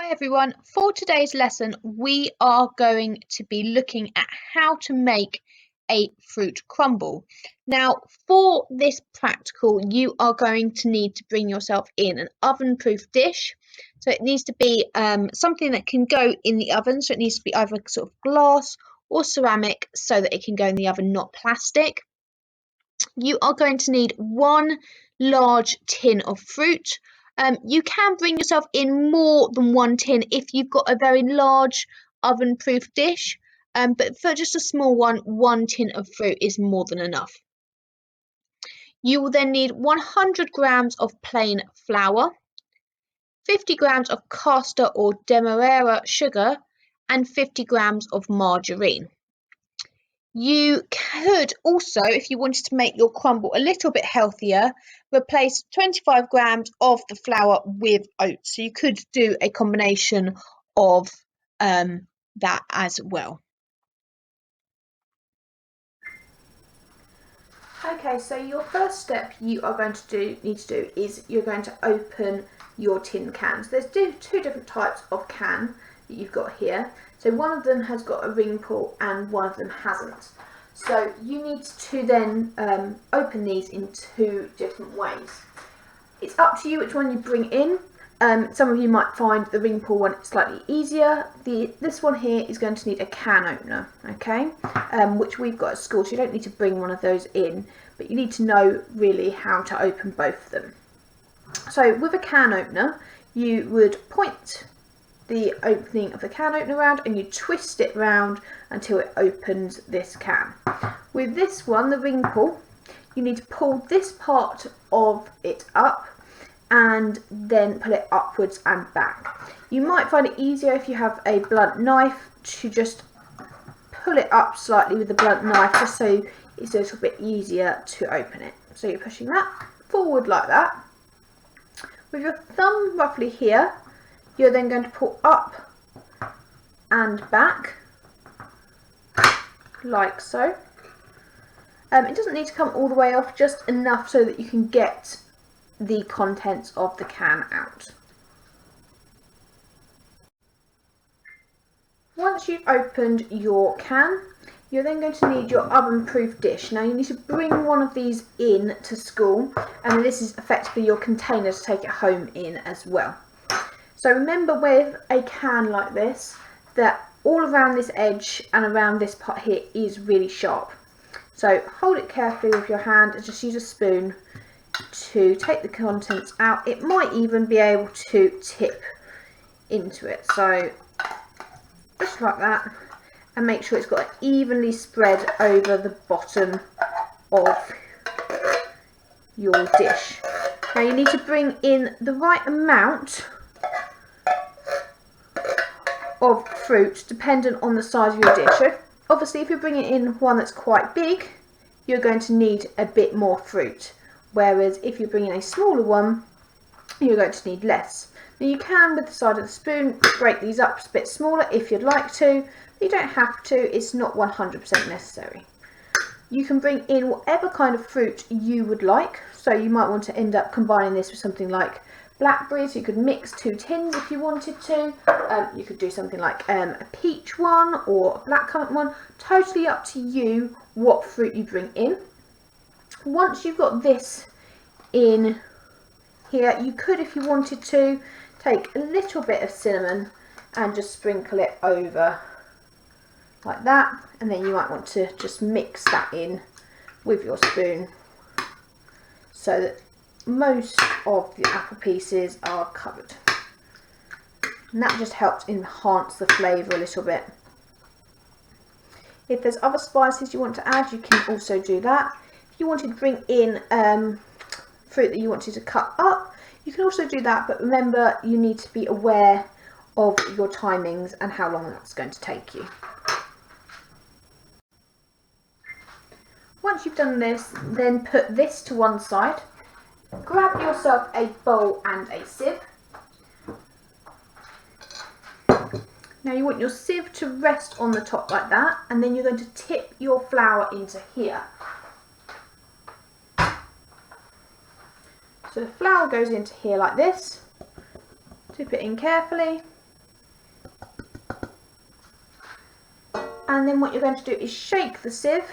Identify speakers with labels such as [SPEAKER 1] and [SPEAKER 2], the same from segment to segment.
[SPEAKER 1] Hi everyone, for today's lesson we are going to be looking at how to make a fruit crumble. Now for this practical you are going to need to bring yourself in an oven-proof dish. So it needs to be something that can go in the oven, so it needs to be either sort of glass or ceramic so that it can go in the oven, not plastic. You are going to need one large tin of fruit. You can bring yourself in more than one tin if you've got a very large oven-proof dish, but for just a small one tin of fruit is more than enough. You will then need 100 grams of plain flour, 50 grams of caster or demerara sugar, and 50 grams of margarine. You could also, if you wanted to make your crumble a little bit healthier, replace 25 grams of the flour with oats. So you could do a combination of that as well.
[SPEAKER 2] Okay, so your first step you are going to need to do is you're going to open your tin cans. There's two different types of can that you've got here. So one of them has got a ring pull and one of them hasn't. So you need to then open these in two different ways. It's up to you which one you bring in. Some of you might find the ring pull one slightly easier. This one here is going to need a can opener, okay, which we've got at school, so you don't need to bring one of those in, but you need to know really how to open both of them. So with a can opener, you would point the opening of the can opener around and you twist it round until it opens this can. With this one, the ring pull, you need to pull this part of it up and then pull it upwards and back. You might find it easier if you have a blunt knife to just pull it up slightly with the blunt knife, just so it's a little bit easier to open it. So you're pushing that forward like that. With your thumb roughly here, you're then going to pull up and back like so. It doesn't need to come all the way off, just enough so that you can get the contents of the can out. Once you've opened your can, you're then going to need your oven-proof dish. Now you need to bring one of these in to school, and this is effectively your container to take it home in as well. So remember with a can like this, that all around this edge and around this part here is really sharp. So hold it carefully with your hand and just use a spoon to take the contents out. It might even be able to tip into it. So just like that, and make sure it's got evenly spread over the bottom of your dish. Now you need to bring in the right amount of fruit dependent on the size of your dish. So obviously if you're bringing in one that's quite big, you're going to need a bit more fruit, whereas if you're bringing a smaller one, you're going to need less. Now you can, with the side of the spoon, break these up a bit smaller if you'd like to, but you don't have to. It's not 100% necessary. You can bring in whatever kind of fruit you would like, so you might want to end up combining this with something like blackberries. You could mix two tins if you wanted to. You could do something like a peach one or a blackcurrant one. Totally up to you what fruit you bring in. Once you've got this in here, you could, if you wanted to, take a little bit of cinnamon and just sprinkle it over like that, and then you might want to just mix that in with your spoon so that most of the apple pieces are covered, and that just helps enhance the flavour a little bit. If there's other spices you want to add, you can also do that. If you wanted to bring in fruit that you wanted to cut up, you can also do that, but remember you need to be aware of your timings and how long that's going to take you. Once you've done this, then put this to one side. Grab yourself a bowl and a sieve. Now you want your sieve to rest on the top like that, and then you're going to tip your flour into here. So the flour goes into here like this. Tip it in carefully, And then what you're going to do is shake the sieve.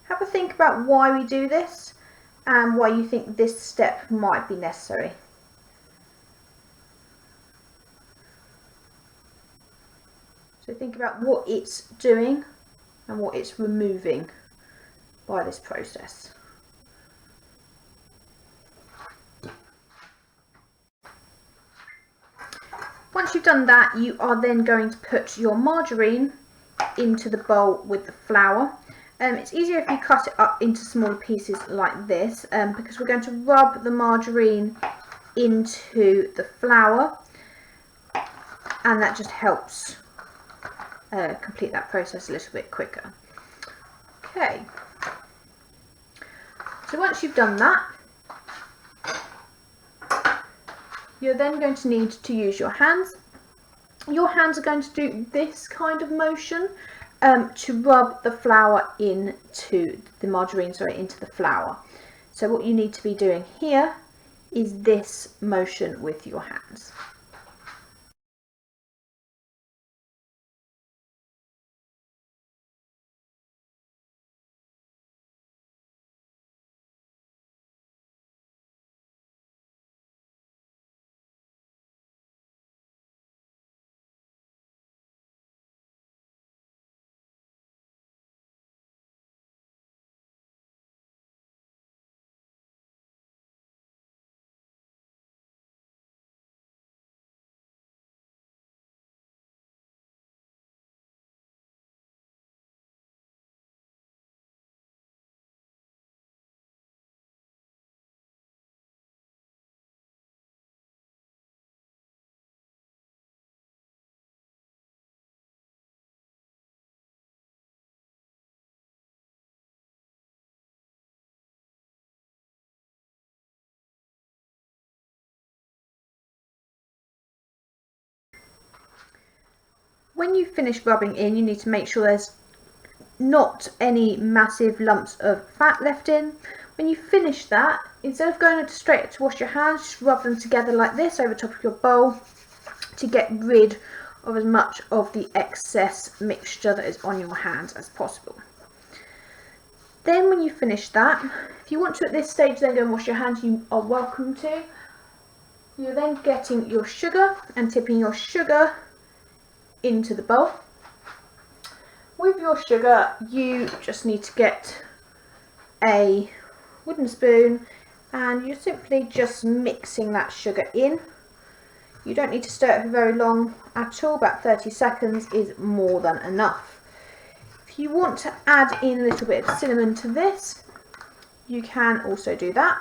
[SPEAKER 2] Have a think about why we do this and why you think this step might be necessary. So think about what it's doing and what it's removing by this process. Once you've done that, you are then going to put your margarine into the bowl with the flour. It's easier if you cut it up into smaller pieces like this, because we're going to rub the margarine into the flour, and that just helps complete that process a little bit quicker. Okay, so once you've done that, you're then going to need to use your hands. Your hands are going to do this kind of motion to rub the flour into the margarine, into the flour. So what you need to be doing here is this motion with your hands. When you finish rubbing in, you need to make sure there's not any massive lumps of fat left in. When you finish that, instead of going straight to wash your hands, just rub them together like this over top of your bowl to get rid of as much of the excess mixture that is on your hands as possible. Then when you finish that, if you want to at this stage then go and wash your hands, you are welcome to. You're then getting your sugar and tipping your sugar into the bowl. With your sugar, you just need to get a wooden spoon and you're simply just mixing that sugar in. You don't need to stir it for very long at all, about 30 seconds is more than enough. If you want to add in a little bit of cinnamon to this, you can also do that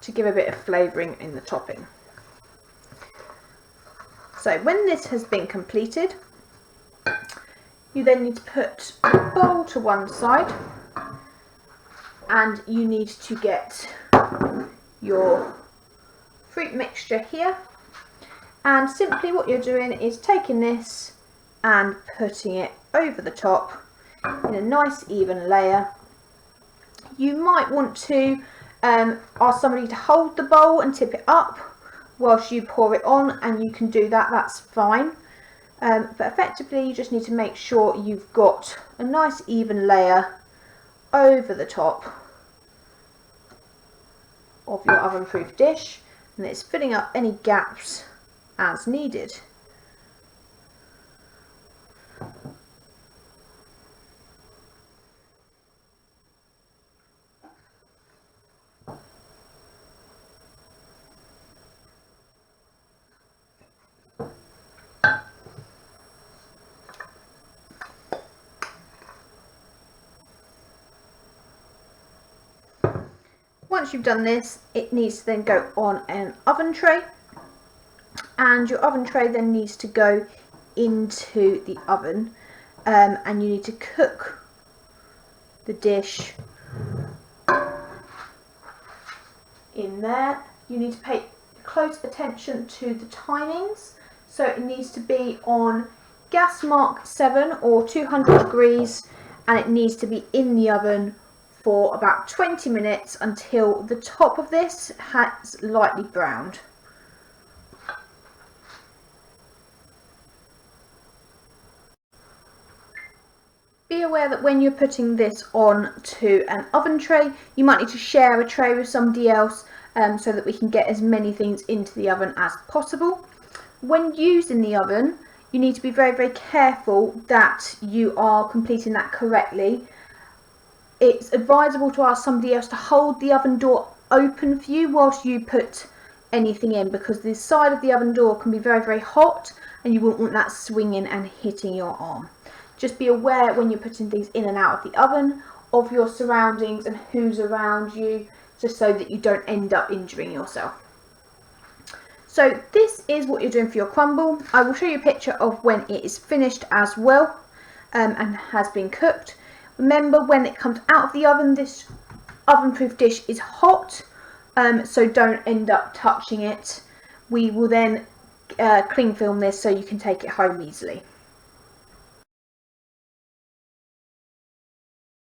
[SPEAKER 2] to give a bit of flavouring in the topping. So when this has been completed, you then need to put the bowl to one side and you need to get your fruit mixture here, and simply what you're doing is taking this and putting it over the top in a nice even layer. You might want to ask somebody to hold the bowl and tip it up whilst you pour it on, and you can do that, that's fine. But effectively you just need to make sure you've got a nice even layer over the top of your oven proof dish, and it's filling up any gaps as needed. Once you've done this, it needs to then go on an oven tray, and your oven tray then needs to go into the oven, and you need to cook the dish in there. You need to pay close attention to the timings, so it needs to be on gas mark 7 or 200 degrees, and it needs to be in the oven for about 20 minutes until the top of this has lightly browned. be aware that when you're putting this on to an oven tray, you might need to share a tray with somebody else so that we can get as many things into the oven as possible. When using the oven, you need to be very, very careful that you are completing that correctly. It's advisable to ask somebody else to hold the oven door open for you whilst you put anything in, because the side of the oven door can be very, very hot and you wouldn't want that swinging and hitting your arm. Just be aware when you're putting things in and out of the oven of your surroundings and who's around you, just so that you don't end up injuring yourself. So this is what you're doing for your crumble. I will show you a picture of when it is finished as well and has been cooked. Remember, when it comes out of the oven, this oven-proof dish is hot, so don't end up touching it. We will then cling film this so you can take it home easily.